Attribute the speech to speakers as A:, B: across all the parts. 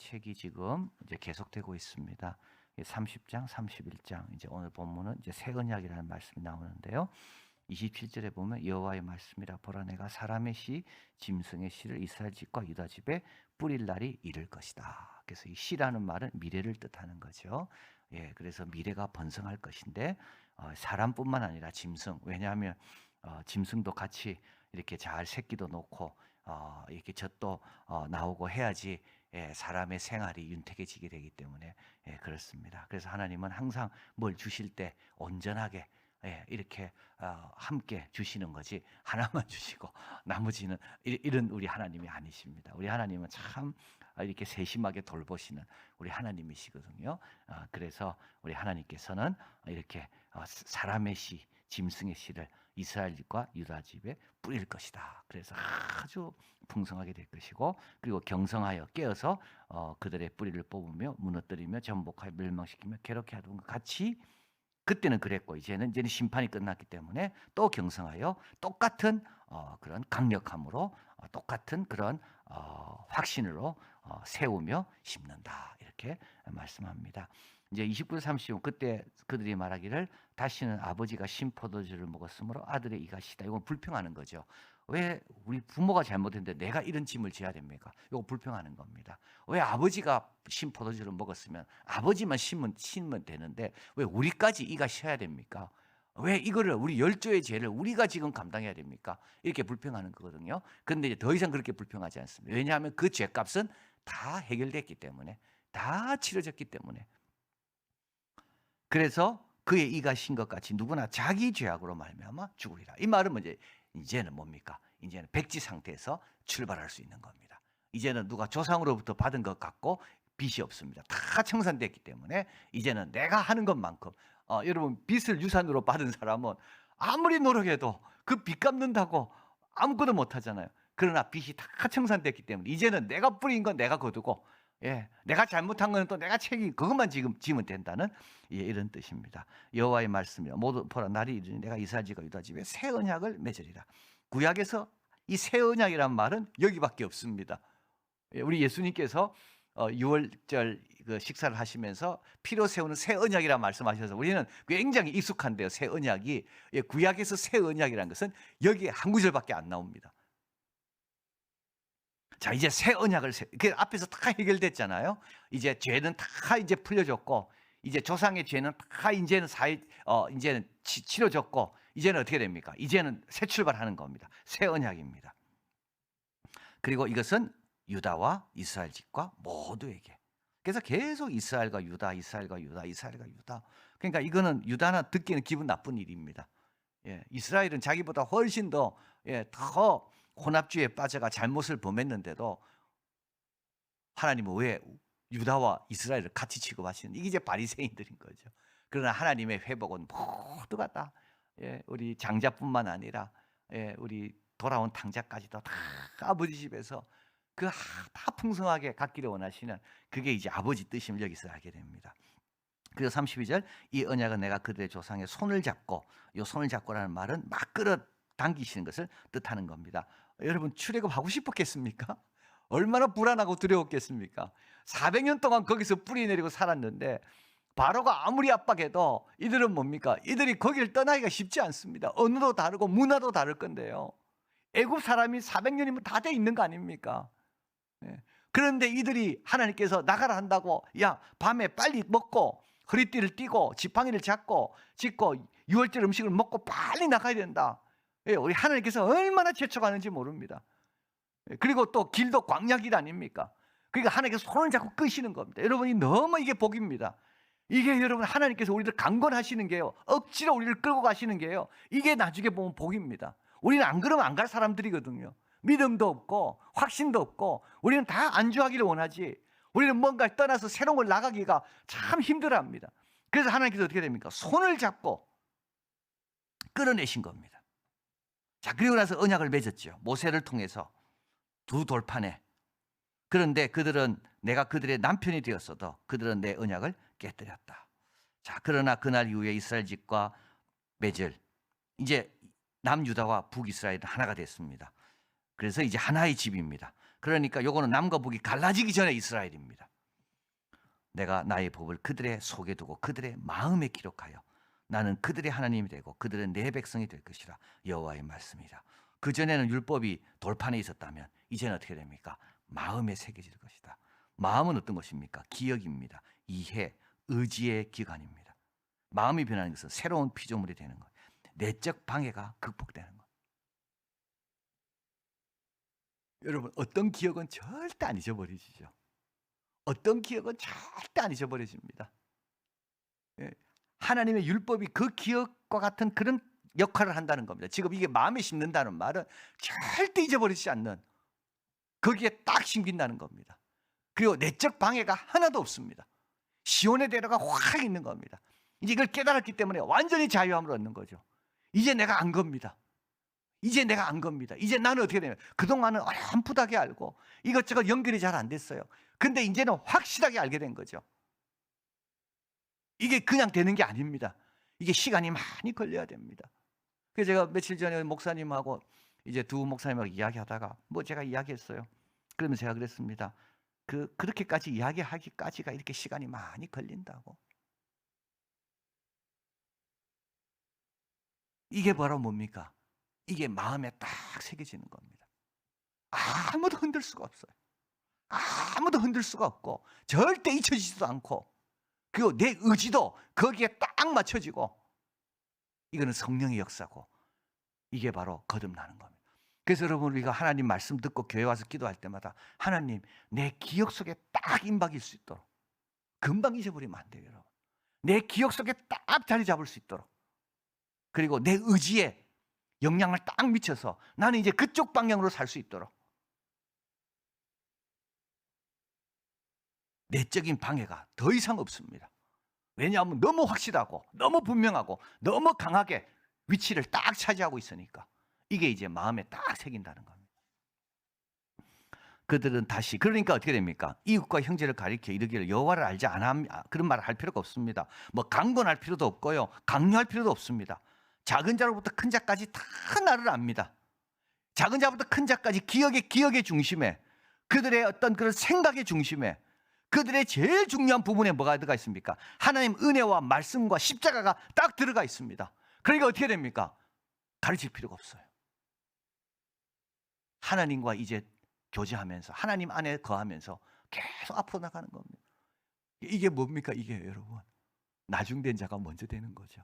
A: 책이 지금 이제 계속되고 있습니다. 30장, 31장. 이제 오늘 본문은 이제 새 언약이라는 말씀이 나오는데요. 27절에 보면 여호와의 말씀이라 보라 내가 사람의 씨, 짐승의 씨를 이스라엘 집과 유다 집에 뿌릴 날이 이를 것이다. 그래서 이 씨라는 말은 미래를 뜻하는 거죠. 예, 그래서 미래가 번성할 것인데 사람뿐만 아니라 짐승. 왜냐하면 짐승도 같이 이렇게 잘 새끼도 놓고 이렇게 젖도 나오고 해야지 사람의 생활이 윤택해지게 되기 때문에 그렇습니다. 그래서 하나님은 항상 뭘 주실 때 온전하게 이렇게 함께 주시는 거지 하나만 주시고 나머지는 이런 우리 하나님이 아니십니다. 우리 하나님은 참 이렇게 세심하게 돌보시는 우리 하나님이시거든요. 그래서 우리 하나님께서는 이렇게 사람의 씨, 짐승의 씨를 이스라엘과 유다 집에 뿌릴 것이다. 그래서 아주 풍성하게 될 것이고, 그리고 경성하여 깨어서 그들의 뿌리를 뽑으며 무너뜨리며 전복하여 멸망시키며 괴롭게 하던 것 같이, 그때는 그랬고 이제는 심판이 끝났기 때문에 또 경성하여 똑같은 그런 강력함으로 똑같은 그런 확신으로 세우며 심는다, 이렇게 말씀합니다. 이제 29, 30 그때 그들이 말하기를 다시는 아버지가 신 포도주를 먹었으므로 아들의 이가 시다. 이건 불평하는 거죠. 왜 우리 부모가 잘못했는데 내가 이런 짐을 져야 됩니까? 이거 불평하는 겁니다. 왜 아버지가 신 포도주를 먹었으면 아버지만 심으면 되는데 왜 우리까지 이가 쉬어야 됩니까? 왜 이거를 우리 열조의 죄를 우리가 지금 감당해야 됩니까? 이렇게 불평하는 거거든요. 그런데 이제 더 이상 그렇게 불평하지 않습니다. 왜냐하면 그 죄값은 다 해결됐기 때문에, 다 치러졌기 때문에. 그래서 그의 이가 신 것 같이 누구나 자기 죄악으로 말미암아 죽으리라. 이 말은 이제는 뭡니까? 이제는 백지 상태에서 출발할 수 있는 겁니다. 이제는 누가 조상으로부터 받은 것 같고 빚이 없습니다. 다 청산됐기 때문에 이제는 내가 하는 것만큼 여러분 빚을 유산으로 받은 사람은 아무리 노력해도 그 빚 갚는다고 아무것도 못하잖아요. 그러나 빚이 다 청산됐기 때문에 이제는 내가 뿌린 건 내가 거두고 내가 잘못한 건 또 내가 그것만 지금 지면 된다는 이런 뜻입니다. 여호와의 말씀이요 모두 보라 날이 이르니 내가 이스라엘 집과 유다 집에 새 언약을 맺으리라. 구약에서 이 새 언약이란 말은 여기밖에 없습니다. 우리 예수님께서 6월절 그 식사를 하시면서 피로 세우는 새 언약이라는 말씀하셔서 우리는 굉장히 익숙한데요. 새 언약이 구약에서 새 언약이라는 것은 여기에 한 구절밖에 안 나옵니다. 자, 이제 새 언약을 그 앞에서 다 해결됐잖아요. 이제 죄는 다 이제 풀려졌고, 이제 조상의 죄는 다 이제는 이제는 치러졌고, 이제는 어떻게 됩니까? 이제는 새 출발하는 겁니다. 새 언약입니다. 그리고 이것은 유다와 이스라엘 집과 모두에게. 그래서 계속 이스라엘과 유다, 이스라엘과 유다, 이스라엘과 유다. 그러니까 이거는 유다나 듣기는 기분 나쁜 일입니다. 이스라엘은 자기보다 훨씬 더 혼합주의에 빠져가 잘못을 범했는데도 하나님은 왜 유다와 이스라엘을 같이 취급하시는, 이게 이제 바리새인들인 거죠. 그러나 하나님의 회복은 모두가 다 우리 장자뿐만 아니라 우리 돌아온 탕자까지도 다 아버지 집에서 다 풍성하게 갖기를 원하시는, 그게 이제 아버지 뜻임을 여기서 알게 됩니다. 그래서 32절 이 언약은 내가 그들의 조상의 손을 잡고, 이 손을 잡고라는 말은 막 끌어당기시는 것을 뜻하는 겁니다. 여러분 출애굽하고 싶었겠습니까? 얼마나 불안하고 두려웠겠습니까? 400년 동안 거기서 뿌리 내리고 살았는데 바로가 아무리 압박해도 이들은 뭡니까? 이들이 거기를 떠나기가 쉽지 않습니다. 언어도 다르고 문화도 다를 건데요. 애굽 사람이 400년이면 다 돼 있는 거 아닙니까? 그런데 이들이 하나님께서 나가라 한다고 밤에 빨리 먹고 허리띠를 띠고 지팡이를 잡고 짚고 6월절 음식을 먹고 빨리 나가야 된다. 우리 하나님께서 얼마나 재촉하는지 모릅니다. 그리고 또 길도 광야길 아닙니까? 그러니까 하나님께서 손을 잡고 끄시는 겁니다. 여러분이 너무 이게 복입니다. 이게 여러분 하나님께서 우리를 강권하시는 게요, 억지로 우리를 끌고 가시는 게요, 이게 나중에 보면 복입니다. 우리는 안 그러면 안 갈 사람들이거든요. 믿음도 없고 확신도 없고 우리는 다 안주하기를 원하지, 우리는 뭔가 떠나서 새로운 걸 나가기가 참 힘들어합니다. 그래서 하나님께서 어떻게 됩니까? 손을 잡고 끌어내신 겁니다. 자, 그리고 나서 언약을 맺었죠. 모세를 통해서 두 돌판에. 그런데 그들은, 내가 그들의 남편이 되었어도 그들은 내 언약을 깨뜨렸다. 자, 그러나 그날 이후에 이스라엘 집과 맺을, 이제 남유다와 북이스라엘은 하나가 됐습니다. 그래서 이제 하나의 집입니다. 그러니까 요거는 남과 북이 갈라지기 전에 이스라엘입니다. 내가 나의 법을 그들의 속에 두고 그들의 마음에 기록하여 나는 그들의 하나님이 되고 그들은 내 백성이 될 것이라. 여호와의 말씀이라. 그전에는 율법이 돌판에 있었다면 이제는 어떻게 됩니까? 마음에 새겨질 것이다. 마음은 어떤 것입니까? 기억입니다. 이해, 의지의 기관입니다. 마음이 변하는 것은 새로운 피조물이 되는 것. 내적 방해가 극복되는 것. 여러분, 어떤 기억은 절대 안 잊어버리시죠. 어떤 기억은 절대 안 잊어버려집니다. 예. 하나님의 율법이 그 기억과 같은 그런 역할을 한다는 겁니다. 지금 이게 마음에 심는다는 말은 절대 잊어버리지 않는, 거기에 딱 심긴다는 겁니다. 그리고 내적 방해가 하나도 없습니다. 시온의 대로가 확 있는 겁니다. 이제 이걸 깨달았기 때문에 완전히 자유함을 얻는 거죠. 이제 내가 안 겁니다. 이제 내가 안 겁니다. 이제 나는 어떻게 되냐면 그동안은 어렴풋하게 알고 이것저것 연결이 잘 안 됐어요. 근데 이제는 확실하게 알게 된 거죠. 이게 그냥 되는 게 아닙니다. 이게 시간이 많이 걸려야 됩니다. 그래서 제가 며칠 전에 목사님하고 이제 두 목사님하고 이야기하다가 제가 이야기했어요. 그러면 제가 그랬습니다. 그렇게까지 이야기하기까지가 이렇게 시간이 많이 걸린다고. 이게 바로 뭡니까? 이게 마음에 딱 새겨지는 겁니다. 아무도 흔들 수가 없어요. 아무도 흔들 수가 없고 절대 잊혀지지도 않고, 그리고 내 의지도 거기에 딱 맞춰지고, 이거는 성령의 역사고 이게 바로 거듭나는 겁니다. 그래서 여러분, 우리가 하나님 말씀 듣고 교회 와서 기도할 때마다 하나님 내 기억 속에 딱 임박일 수 있도록, 금방 잊어버리면 안 돼요. 여러분, 내 기억 속에 딱 자리 잡을 수 있도록, 그리고 내 의지에 영향을 딱 미쳐서 나는 이제 그쪽 방향으로 살 수 있도록 내적인 방해가 더 이상 없습니다. 왜냐하면 너무 확실하고 너무 분명하고 너무 강하게 위치를 딱 차지하고 있으니까 이게 이제 마음에 딱 새긴다는 겁니다. 그들은 다시, 그러니까 어떻게 됩니까? 이웃과 형제를 가리켜 이르기를 여호와를 알지 않음, 그런 말을 할 필요가 없습니다. 강권할 필요도 없고요, 강요할 필요도 없습니다. 작은 자로부터 큰 자까지 다 나를 압니다. 작은 자부터 큰 자까지 기억의 중심에, 그들의 어떤 그런 생각의 중심에, 그들의 제일 중요한 부분에 뭐가 들어가 있습니까? 하나님 은혜와 말씀과 십자가가 딱 들어가 있습니다. 그러니까 어떻게 됩니까? 가르칠 필요가 없어요. 하나님과 이제 교제하면서 하나님 안에 거하면서 계속 앞으로 나가는 겁니다. 이게 뭡니까? 이게 여러분, 나중된 자가 먼저 되는 거죠.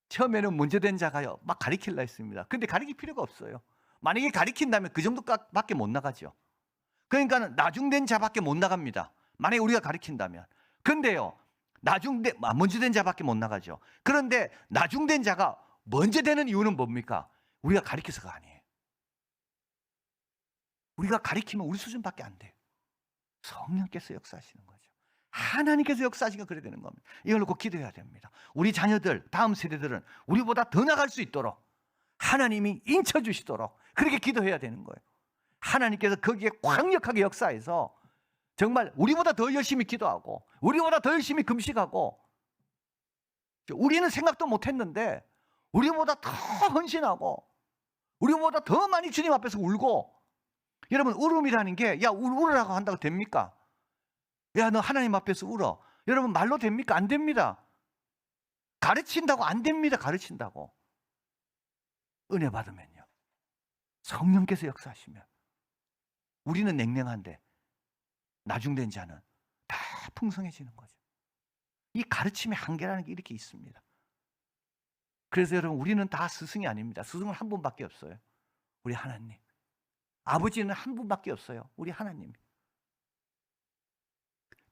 A: 처음에는 먼저 된 자가요 막 가리킬라 했습니다. 근데 가리킬 필요가 없어요. 만약에 가리킨다면 그 정도밖에 못 나가죠. 그러니까 나중된 자밖에 못 나갑니다. 만약에 우리가 가리킨다면. 근데요, 먼저 된 자밖에 못 나가죠. 그런데 나중된 자가 먼저 되는 이유는 뭡니까? 우리가 가리켜서가 아니에요. 우리가 가리키면 우리 수준밖에 안 돼요. 성령께서 역사하시는 거죠. 하나님께서 역사하시니까 그래야 되는 겁니다. 이걸 놓고 기도해야 됩니다. 우리 자녀들, 다음 세대들은 우리보다 더 나갈 수 있도록 하나님이 인쳐주시도록 그렇게 기도해야 되는 거예요. 하나님께서 거기에 강력하게 역사해서 정말 우리보다 더 열심히 기도하고 우리보다 더 열심히 금식하고, 우리는 생각도 못했는데 우리보다 더 헌신하고 우리보다 더 많이 주님 앞에서 울고. 여러분, 울음이라는 게 울으라고 한다고 됩니까? 야, 너 하나님 앞에서 울어. 여러분, 말로 됩니까? 안 됩니다. 가르친다고 안 됩니다. 가르친다고. 은혜 받으면요, 성령께서 역사하시면 우리는 냉랭한데 나중된 자는 다 풍성해지는 거죠. 이 가르침의 한계라는 게 이렇게 있습니다. 그래서 여러분, 우리는 다 스승이 아닙니다. 스승은 한 분밖에 없어요. 우리 하나님. 아버지는 한 분밖에 없어요. 우리 하나님.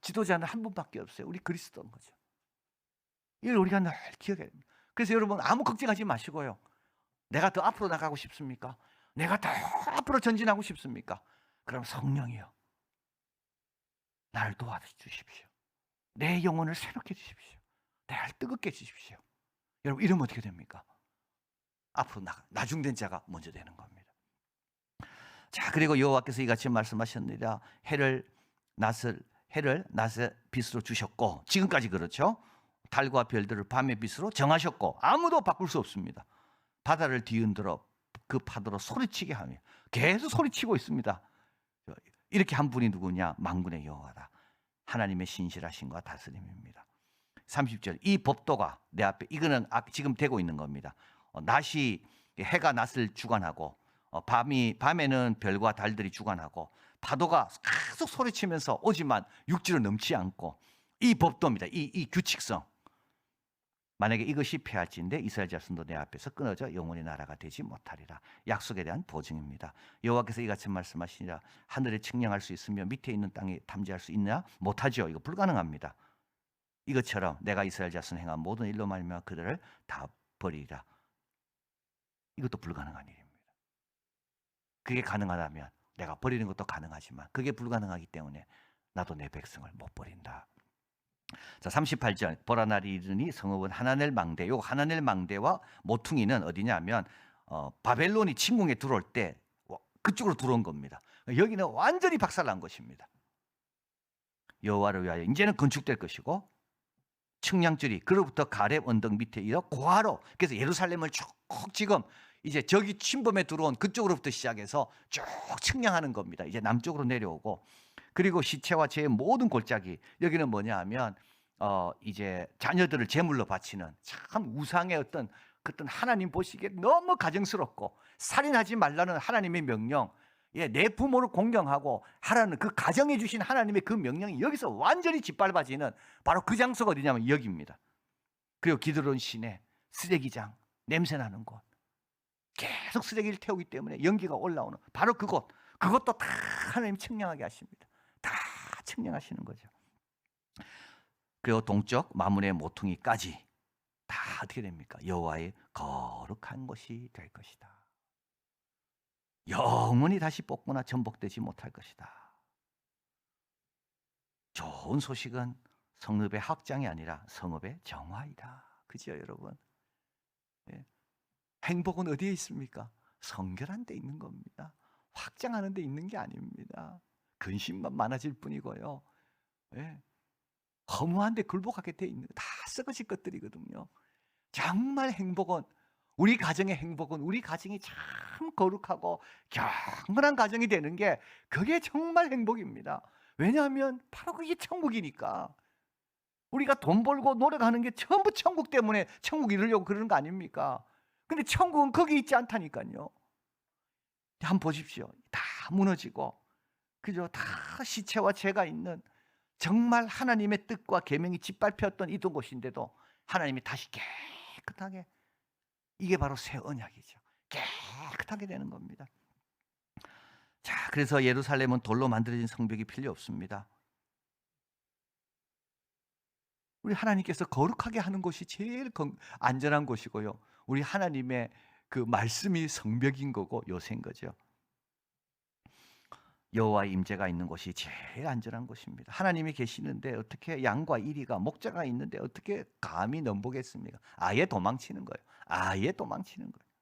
A: 지도자는 한 분밖에 없어요. 우리 그리스도인 거죠. 이걸 우리가 늘 기억해야 됩니다. 그래서 여러분, 아무 걱정하지 마시고요. 내가 더 앞으로 나가고 싶습니까? 내가 더 앞으로 전진하고 싶습니까? 그럼 성령이요, 나를 도와주십시오. 내 영혼을 새롭게 해주십시오. 나를 뜨겁게 해주십시오. 여러분, 이러면 어떻게 됩니까? 앞으로 나중된 자가 먼저 되는 겁니다. 자, 그리고 여호와께서 이같이 말씀하셨느니라. 해를 낫을 빛으로 주셨고, 지금까지 그렇죠. 달과 별들을 밤의 빛으로 정하셨고, 아무도 바꿀 수 없습니다. 바다를 뒤흔들어 그 파도로 소리치게 하며, 계속 소리치고 있습니다. 이렇게 한 분이 누구냐? 만군의 여호와다. 하나님의 신실하심과 다스림입니다. 30절 이 법도가 내 앞에 이거는 지금 되고 있는 겁니다. 낮이 해가 낮을 주관하고 밤에는 별과 달들이 주관하고 파도가 계속 소리치면서 오지만 육지로 넘지 않고 이 법도입니다. 이 규칙성. 만약에 이것이 폐할진대 이스라엘 자손도 내 앞에서 끊어져 영원히 나라가 되지 못하리라. 약속에 대한 보증입니다. 여호와께서 이같이 말씀하시니라. 하늘에 측량할 수 있으며 밑에 있는 땅에 탐지할 수 있냐? 못하죠. 이거 불가능합니다. 이것처럼 내가 이스라엘 자손 행한 모든 일로 말미암아 그들을 다 버리리라. 이것도 불가능한 일입니다. 그게 가능하다면 내가 버리는 것도 가능하지만 그게 불가능하기 때문에 나도 내 백성을 못 버린다. 자, 38절 보라 날이 이르니 성읍은 하나넬 망대. 요 하나넬 망대와 모퉁이는 어디냐면 바벨론이 침공에 들어올 때 그쪽으로 들어온 겁니다. 여기는 완전히 박살난 것입니다. 여호와를 위하여 이제는 건축될 것이고 측량줄이 그로부터 가렙 언덕 밑에 이어 고하로, 그래서 예루살렘을 쭉 지금 이제 저기 침범에 들어온 그쪽으로부터 시작해서 쭉 측량하는 겁니다. 이제 남쪽으로 내려오고, 그리고 시체와 제의 모든 골짜기, 여기는 뭐냐 하면 이제 자녀들을 제물로 바치는 참 우상의 어떤 하나님 보시기에 너무 가증스럽고 살인하지 말라는 하나님의 명령, 내 부모를 공경하고 하라는 그 가정해 주신 하나님의 그 명령이 여기서 완전히 짓밟아지는 바로 그 장소가 어디냐면 여기입니다. 그리고 기드론 시내 쓰레기장, 냄새나는 곳, 계속 쓰레기를 태우기 때문에 연기가 올라오는 바로 그것도 다 하나님 측량하게 하십니다. 다 측량하시는 거죠. 그리고 동쪽 마문의 모퉁이까지 다 어떻게 됩니까? 여호와의 거룩한 곳이 될 것이다. 영원히 다시 뽑거나 전복되지 못할 것이다. 좋은 소식은 성읍의 확장이 아니라 성읍의 정화이다. 그죠, 여러분? 예. 행복은 어디에 있습니까? 성결한 데 있는 겁니다. 확장하는 데 있는 게 아닙니다. 근심만 많아질 뿐이고요. 예. 허무한 데 굴복하게 돼 있는 다 썩어질 것들이거든요. 정말 행복은, 우리 가정의 행복은 우리 가정이 참 거룩하고 경건한 가정이 되는 게, 그게 정말 행복입니다. 왜냐하면 바로 그게 천국이니까. 우리가 돈 벌고 노력하는 게 전부 천국 때문에 천국 이루려고 그러는 거 아닙니까? 근데 천국은 거기 있지 않다니까요. 한번 보십시오. 다 무너지고, 그죠? 다 시체와 죄가 있는, 정말 하나님의 뜻과 계명이 짓밟혔던 이던 곳인데도 하나님이 다시 깨끗하게, 이게 바로 새 언약이죠. 깨끗하게 되는 겁니다. 자, 그래서 예루살렘은 돌로 만들어진 성벽이 필요 없습니다. 우리 하나님께서 거룩하게 하는 곳이 제일 안전한 곳이고요. 우리 하나님의 그 말씀이 성벽인 거고 요새인 거죠. 여호와의 임재가 있는 곳이 제일 안전한 곳입니다. 하나님이 계시는데 어떻게 양과 이리가, 목자가 있는데 어떻게 감히 넘보겠습니까? 아예 도망치는 거예요. 아예 도망치는 거예요.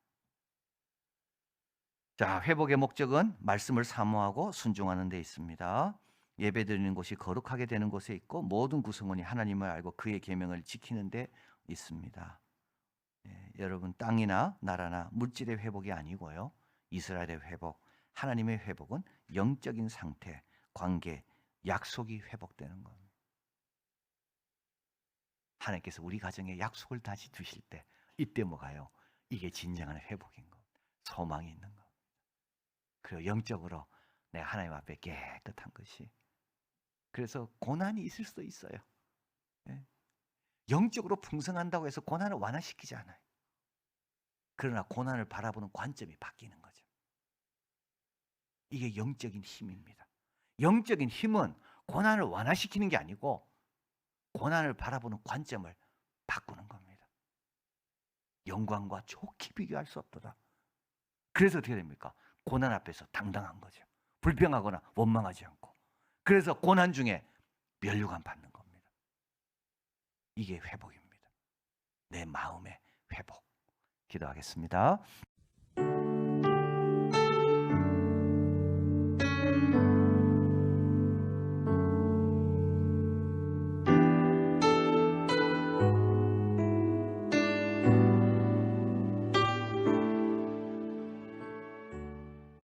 A: 자, 회복의 목적은 말씀을 사모하고 순종하는 데 있습니다. 예배드리는 곳이 거룩하게 되는 곳에 있고, 모든 구성원이 하나님을 알고 그의 계명을 지키는 데 있습니다. 여러분, 땅이나 나라나 물질의 회복이 아니고요, 이스라엘의 회복, 하나님의 회복은 영적인 상태, 관계, 약속이 회복되는 겁니다. 하나님께서 우리 가정에 약속을 다시 주실 때, 이때 뭐가요? 이게 진정한 회복인 겁니다. 소망이 있는 겁니다. 그리고 영적으로 내가 하나님 앞에 깨끗한 것이, 그래서 고난이 있을 수도 있어요. 영적으로 풍성한다고 해서 고난을 완화시키지 않아요. 그러나 고난을 바라보는 관점이 바뀌는 거죠. 이게 영적인 힘입니다. 영적인 힘은 고난을 완화시키는 게 아니고 고난을 바라보는 관점을 바꾸는 겁니다. 영광과 좋게 비교할 수 없도다. 그래서 어떻게 됩니까? 고난 앞에서 당당한 거죠. 불평하거나 원망하지 않고. 그래서 고난 중에 면류관 받는 겁니다. 이게 회복입니다. 내 마음의 회복. 기도하겠습니다.